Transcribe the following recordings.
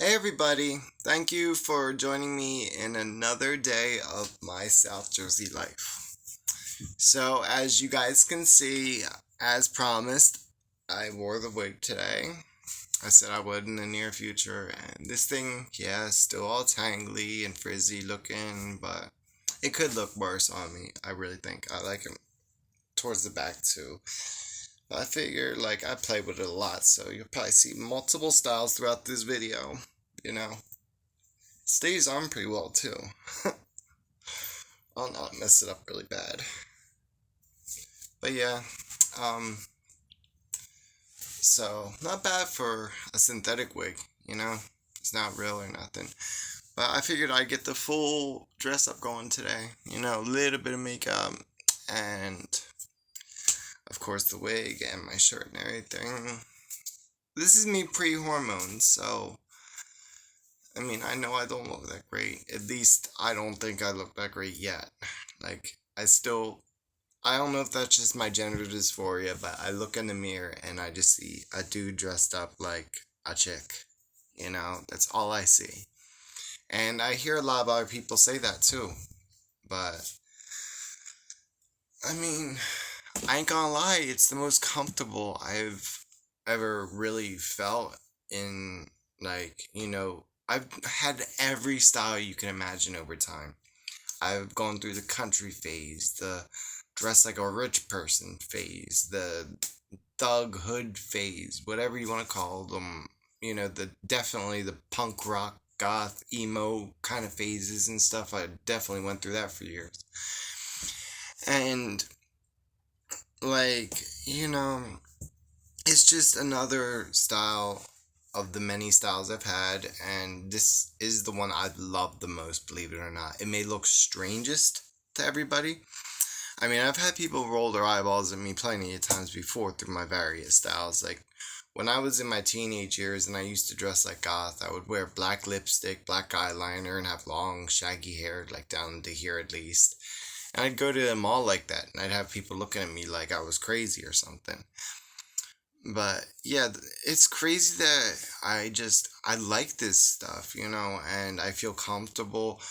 Hey everybody, thank you for joining me in another day of my South Jersey life. So, as you guys can see, as promised, I wore the wig today. I said I would in the near future, and this thing, yeah, is still all tangly and frizzy looking, but it could look worse on me. I really think I like it towards the back too. But I figure, I play with it a lot, so you'll probably see multiple styles throughout this video, you know. Stays on pretty well too. I'll not mess it up really bad. But yeah, um, so not bad for a synthetic wig, you know? It's not real or nothing. But I figured I'd get the full dress up going today. You know, a little bit of makeup and of course the wig and my shirt and everything. This is me pre-hormones, so I mean, I know I don't look that great. At least I don't think I look that great yet. I don't know if that's just my gender dysphoria, but I look in the mirror and I just see a dude dressed up like a chick. You know, that's all I see. And I hear a lot of other people say that too. But, I mean, I ain't gonna lie, it's the most comfortable I've ever really felt in, I've had every style you can imagine over time. I've gone through the country phase, the dress like a rich person phase, the thug hood phase, whatever you want to call them. You know, definitely the punk rock, goth, emo kind of phases and stuff. I definitely went through that for years. And like, you know, it's just another style of the many styles I've had, and this is the one I love the most, believe it or not. It may look strangest to everybody. I mean, I've had people roll their eyeballs at me plenty of times before through my various styles. Like, when I was in my teenage years and I used to dress like goth, I would wear black lipstick, black eyeliner, and have long, shaggy hair, like down to here at least. And I'd go to the mall like that, and I'd have people looking at me like I was crazy or something. But yeah, it's crazy that I like this stuff, you know, and I feel comfortable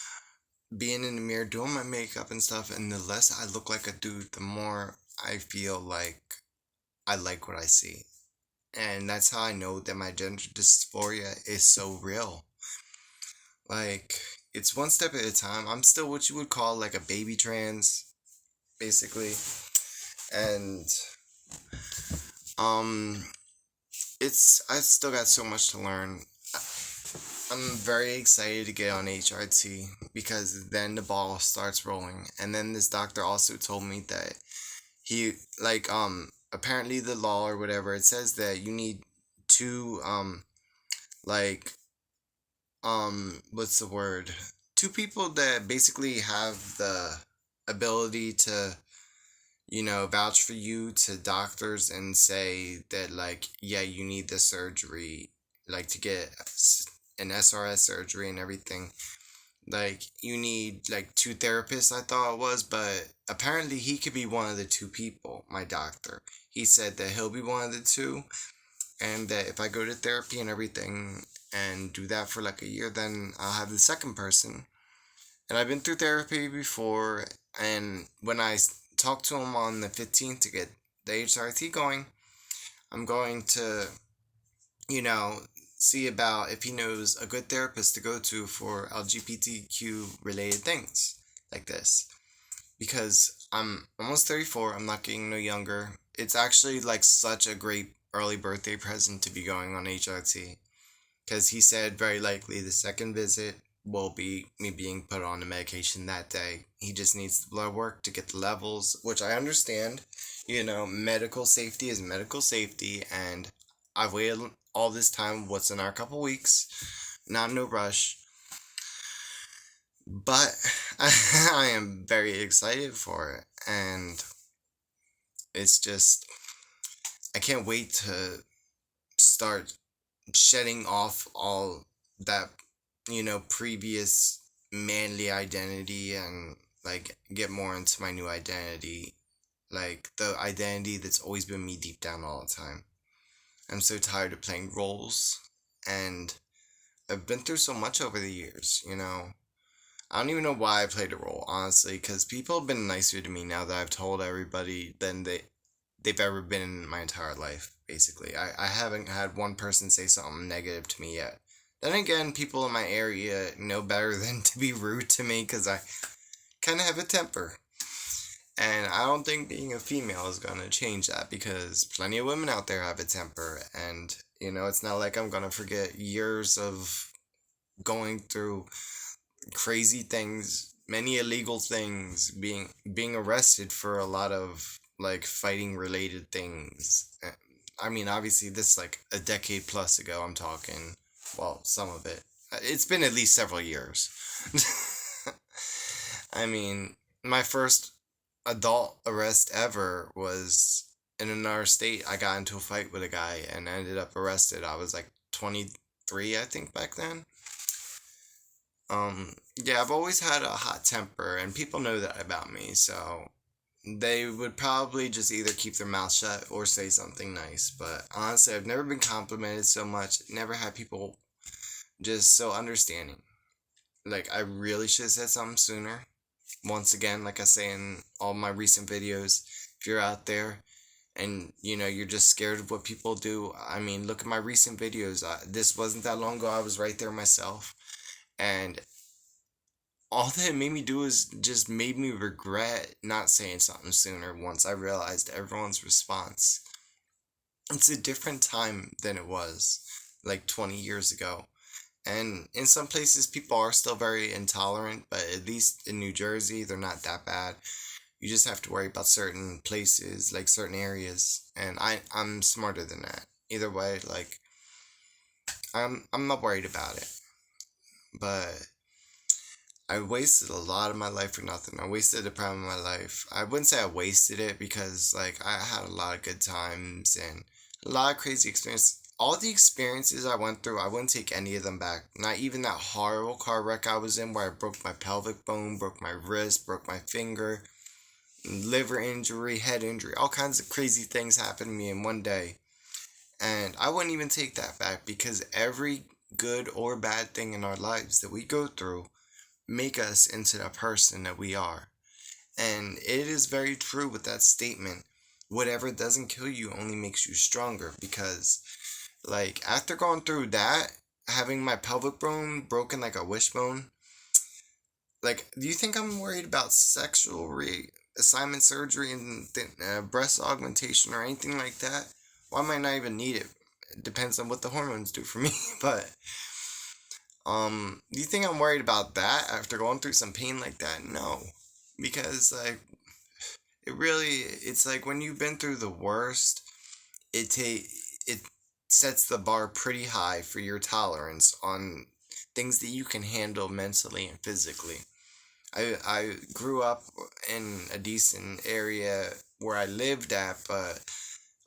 being in the mirror doing my makeup and stuff, and the less I look like a dude, the more I feel like I like what I see. And that's how I know that my gender dysphoria is so real. Like, it's one step at a time. I'm still what you would call like a baby trans, basically. And um I still got so much to learn. I'm very excited to get on HRT because then the ball starts rolling. And then this doctor also told me that he apparently the law or whatever, it says that you need two like what's the word? Two people that basically have the ability to, you know, vouch for you to doctors and say that, like, yeah, you need the surgery, like to get an SRS surgery and everything. Like, you need like two therapists, I thought it was, but apparently he could be one of the two people, my doctor. He said that he'll be one of the two, and that if I go to therapy and everything and do that for like a year, then I'll have the second person. And I've been through therapy before, and when I talked to him on the 15th to get the HRT going, I'm going to, you know, see about if he knows a good therapist to go to for LGBTQ related things like this. Because I'm almost 34, I'm not getting no younger. It's actually like such a great early birthday present to be going on HRT. Because he said very likely the second visit will be me being put on the medication that day. He just needs the blood work to get the levels, which I understand. You know, medical safety is medical safety, and I've waited all this time, what's in our couple weeks, not no rush. But I am very excited for it, and it's just, I can't wait to start shedding off all that, you know, previous manly identity and like get more into my new identity, like the identity that's always been me deep down all the time. I'm so tired of playing roles, and I've been through so much over the years, you know. I don't even know why I played a role, honestly, because people have been nicer to me now that I've told everybody than they've ever been in my entire life, basically. I haven't had one person say something negative to me yet. Then again, people in my area know better than to be rude to me because I kind of have a temper. And I don't think being a female is going to change that because plenty of women out there have a temper. And, you know, it's not like I'm going to forget years of going through crazy things, many illegal things, being arrested for a lot of like fighting related things. I mean, obviously, this is like a decade plus ago. I'm talking, well, some of it. It's been at least several years. I mean, my first adult arrest ever was in another state. I got into a fight with a guy and ended up arrested. I was like 23, I think, back then. Yeah, I've always had a hot temper, and people know that about me, so they would probably just either keep their mouth shut or say something nice. But honestly, I've never been complimented so much, never had people just so understanding. Like, I really should have said something sooner. Once again, like I say in all my recent videos, if you're out there and you know you're just scared of what people do, I mean, look at my recent videos. This wasn't that long ago. I was right there myself, and all that it made me do is just made me regret not saying something sooner once I realized everyone's response. It's a different time than it was like 20 years ago. And in some places, people are still very intolerant, but at least in New Jersey, they're not that bad. You just have to worry about certain places, like certain areas. And I'm smarter than that. Either way, like, I'm not worried about it. But I wasted a lot of my life for nothing. I wasted the prime of my life. I wouldn't say I wasted it because like I had a lot of good times and a lot of crazy experiences. All the experiences I went through, I wouldn't take any of them back. Not even that horrible car wreck I was in where I broke my pelvic bone, broke my wrist, broke my finger, liver injury, head injury, all kinds of crazy things happened to me in one day. And I wouldn't even take that back because every good or bad thing in our lives that we go through make us into the person that we are. And it is very true with that statement. Whatever doesn't kill you only makes you stronger because, like, after going through that, having my pelvic bone broken like a wishbone, like, do you think I'm worried about sexual reassignment surgery and breast augmentation or anything like that? Why might not even need it? It depends on what the hormones do for me, but do you think I'm worried about that after going through some pain like that? No. Because like it's like when you've been through the worst, it sets the bar pretty high for your tolerance on things that you can handle mentally and physically. I grew up in a decent area where I lived at, but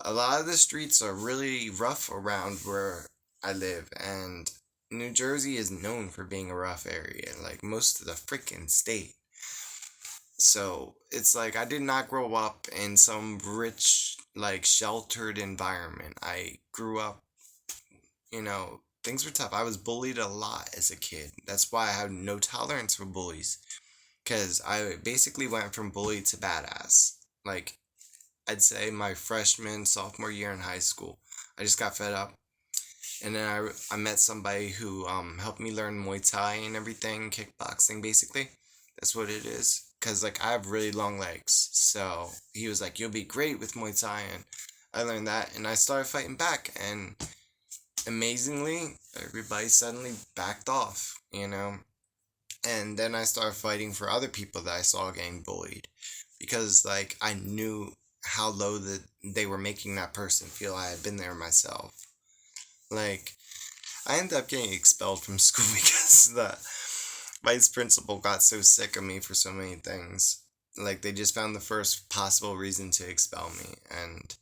a lot of the streets are really rough around where I live, and New Jersey is known for being a rough area, like most of the freaking state. So it's like I did not grow up in some rich, like sheltered environment. I grew up, you know, things were tough. I was bullied a lot as a kid. That's why I have no tolerance for bullies. Because I basically went from bully to badass. Like, I'd say my freshman, sophomore year in high school. I just got fed up. And then I met somebody who helped me learn Muay Thai and everything, kickboxing basically. That's what it is. Because, like, I have really long legs. So he was like, you'll be great with Muay Thai. And I learned that. And I started fighting back. And amazingly, everybody suddenly backed off, you know? And then I started fighting for other people that I saw getting bullied. Because, like, I knew how low that they were making that person feel. I had been there myself. Like, I ended up getting expelled from school because the vice principal got so sick of me for so many things. Like, they just found the first possible reason to expel me. And,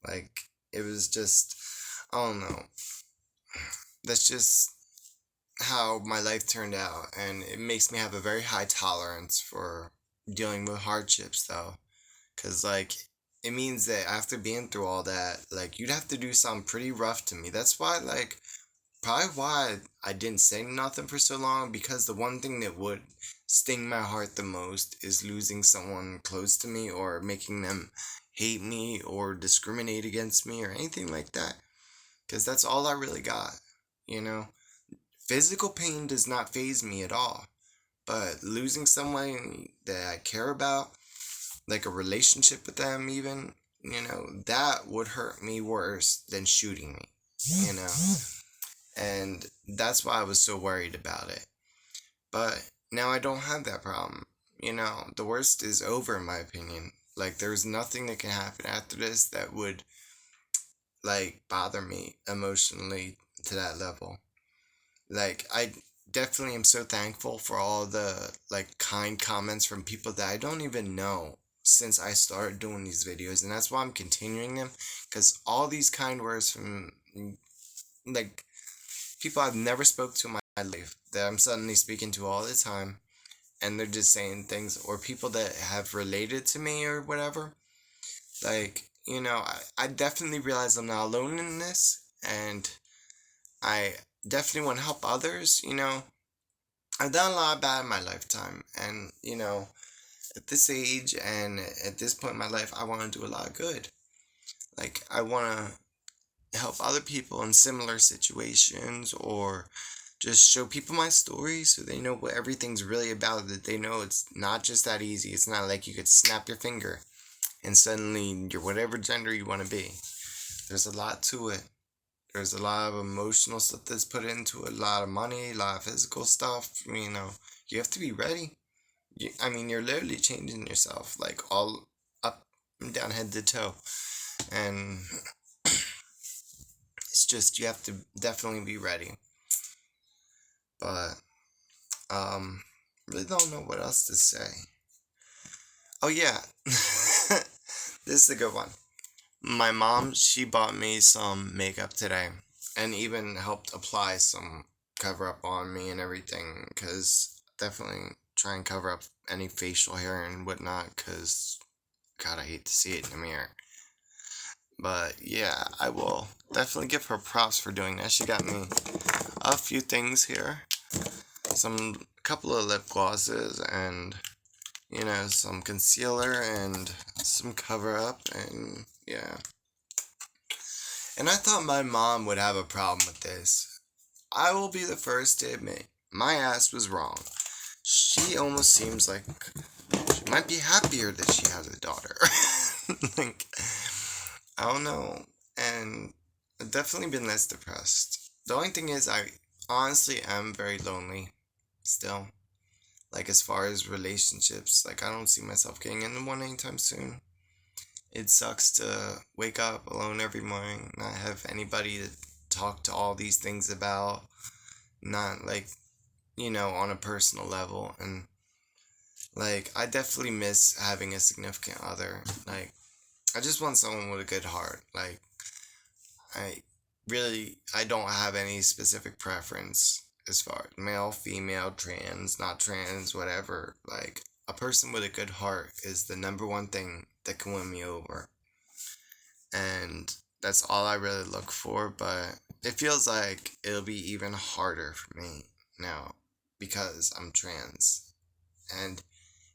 like, it was just, I don't know. That's just how my life turned out. And it makes me have a very high tolerance for dealing with hardships, though. Because, like, it means that after being through all that, like, you'd have to do something pretty rough to me. That's why, like, probably why I didn't say nothing for so long, because the one thing that would sting my heart the most is losing someone close to me, or making them hate me or discriminate against me or anything like that. Because that's all I really got, you know? Physical pain does not faze me at all. But losing someone that I care about, like a relationship with them, even, that would hurt me worse than shooting me, you know? And that's why I was so worried about it. But now I don't have that problem. The worst is over, in my opinion. Like, there's nothing that can happen after this that would, like, bother me emotionally to that level. Like, I definitely am so thankful for all the, like, kind comments from people that I don't even know since I started doing these videos. And that's why I'm continuing them. Because all these kind words from, like, people I've never spoke to in my life that I'm suddenly speaking to all the time, and they're just saying things, or people that have related to me or whatever. Like, I definitely realize I'm not alone in this, and I definitely want to help others. I've done a lot of bad in my lifetime, and at this age and at this point in my life, I want to do a lot of good. Like, I want to help other people in similar situations, or just show people my story so they know what everything's really about, that they know it's not just that easy. It's not like you could snap your finger and suddenly you're whatever gender you want to be. There's a lot to it. There's a lot of emotional stuff that's put into it, a lot of money, a lot of physical stuff. You have to be ready. You're literally changing yourself, like, all up and down, head to toe. And it's just, you have to definitely be ready. But, really don't know what else to say. Oh, yeah. This is a good one. My mom, she bought me some makeup today, and even helped apply some cover up on me and everything, because definitely try and cover up any facial hair and whatnot, because, God, I hate to see it in the mirror. But yeah, I will definitely give her props for doing that. She got me a few things here, couple of lip glosses, and some concealer and some cover up, and yeah. And I thought my mom would have a problem with this. I will be the first to admit, my ass was wrong. She almost seems like she might be happier that she has a daughter. Like, I don't know. And I've definitely been less depressed. The only thing is, I honestly am very lonely still. Like, as far as relationships, like, I don't see myself getting into one anytime soon. It sucks to wake up alone every morning, not have anybody to talk to all these things about, not, like, on a personal level. And, like, I definitely miss having a significant other. Like, I just want someone with a good heart. Like, I don't have any specific preference as far as male, female, trans, not trans, whatever. Like, a person with a good heart is the number one thing that can win me over. And that's all I really look for, but it feels like it'll be even harder for me now because I'm trans. And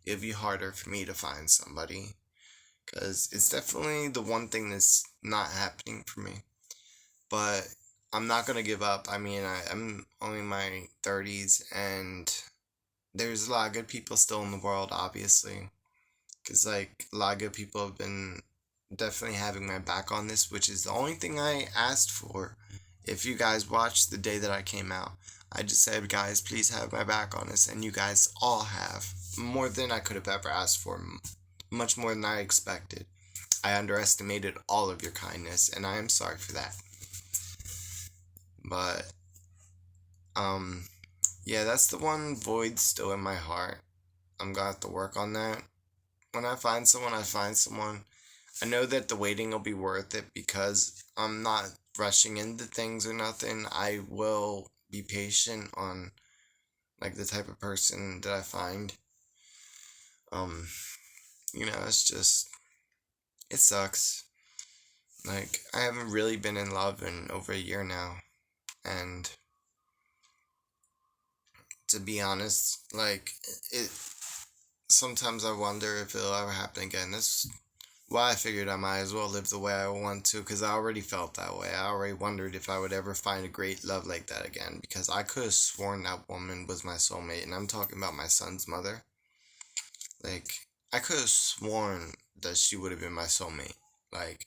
it'll be harder for me to find somebody, because it's definitely the one thing that's not happening for me. But I'm not gonna give up. I'm only in my 30s, and there's a lot of good people still in the world, obviously. Because, like, a lot of good people have been definitely having my back on this, which is the only thing I asked for. If you guys watched the day that I came out, I just said, guys, please have my back on this, and you guys all have. More than I could have ever asked for. Much more than I expected. I underestimated all of your kindness, and I am sorry for that. But, yeah, that's the one void still in my heart. I'm gonna have to work on that. When I find someone, I find someone. I know that the waiting will be worth it, because I'm not rushing into things or nothing. I will be patient on, like, the type of person that I find. It's just, it sucks. Like, I haven't really been in love in over a year now, and to be honest. Like, it. Sometimes I wonder if it'll ever happen again. That's why I figured I might as well live the way I want to, because I already felt that way. I already wondered if I would ever find a great love like that again, because I could have sworn that woman was my soulmate, and I'm talking about my son's mother. Like, I could have sworn that she would have been my soulmate. Like,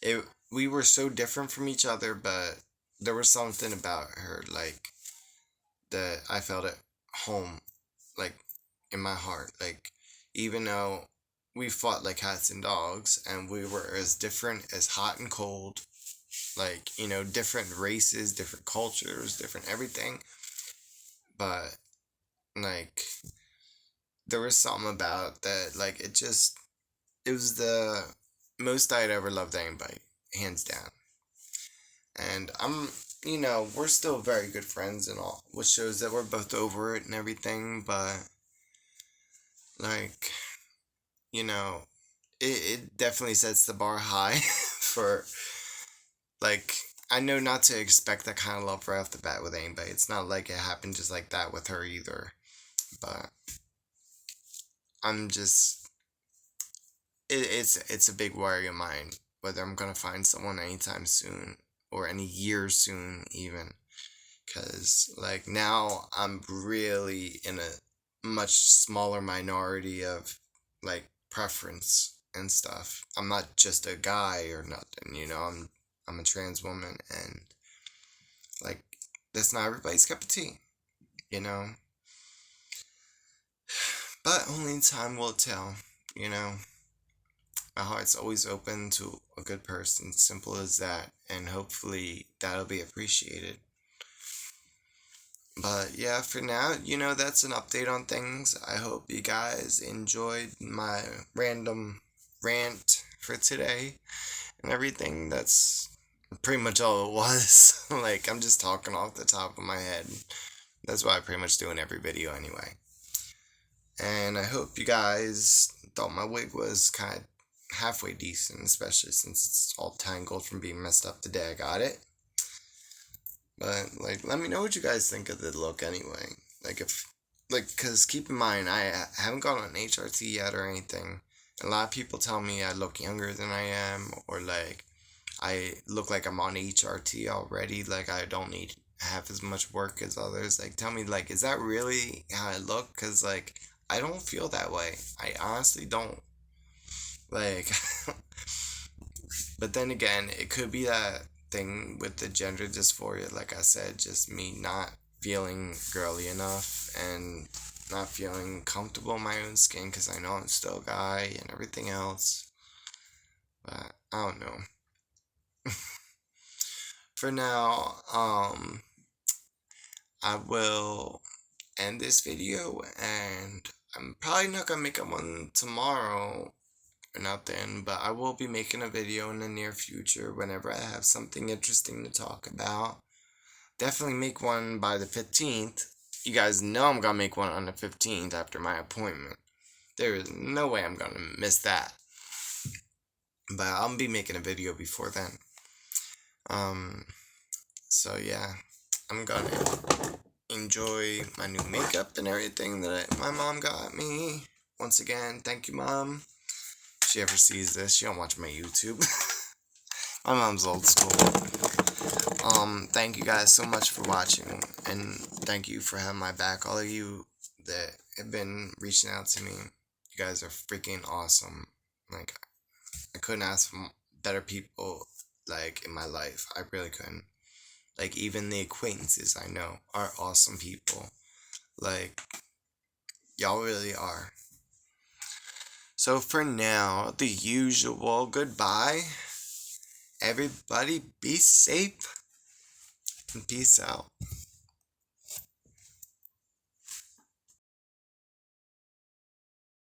it. We were so different from each other, but there was something about her, like, that I felt at home, like, in my heart. Like, even though we fought like cats and dogs, and we were as different as hot and cold, like, different races, different cultures, different everything, but, like, there was something about that, like, it was the most I'd ever loved anybody, hands down. And we're still very good friends and all, which shows that we're both over it and everything, but, like, you know, it definitely sets the bar high for, like, I know not to expect that kind of love right off the bat with anybody. It's not like it happened just like that with her either. But I'm just, it's a big worry of mine whether I'm gonna find someone anytime soon or any year soon even. Because, like, now I'm really in a much smaller minority of, like, preference and stuff. I'm not just a guy or nothing, I'm a trans woman, and, like, that's not everybody's cup of tea, you know? But only time will tell, you know? My heart's always open to a good person, simple as that, and hopefully that'll be appreciated. But yeah, for now, that's an update on things. I hope you guys enjoyed my random rant for today and everything. That's pretty much all it was. Like, I'm just talking off the top of my head. That's what I pretty much do in every video anyway. And I hope you guys thought my wig was kind of halfway decent, especially since it's all tangled from being messed up the day I got it. But, like, let me know what you guys think of the look anyway. Because keep in mind, I haven't gone on HRT yet or anything. A lot of people tell me I look younger than I am, or, like, I look like I'm on HRT already, like I don't need half as much work as others. Like, tell me, like, is that really how I look? Because, like, I don't feel that way. I honestly don't. Like, but then again, it could be that thing with the gender dysphoria, like I said, just me not feeling girly enough and not feeling comfortable in my own skin because I know I'm still a guy and everything else. But I don't know. For now, I will end this video, and I'm probably not gonna make one tomorrow or nothing, but I will be making a video in the near future whenever I have something interesting to talk about. Definitely make one by the 15th. You guys know I'm gonna make one on the 15th after my appointment. There is no way I'm gonna miss that. But I'll be making a video before then. So yeah, I'm gonna enjoy my new makeup and everything that my mom got me. Once again, thank you, Mom. If she ever sees this, she don't watch my YouTube. My mom's old school. Thank you guys so much for watching, and thank you for having my back. All of you that have been reaching out to me, you guys are freaking awesome. Like, I couldn't ask for better people, like, in my life. I really couldn't. Like, even the acquaintances I know are awesome people. Like, y'all really are. So for now, the usual goodbye. Everybody be safe and peace out.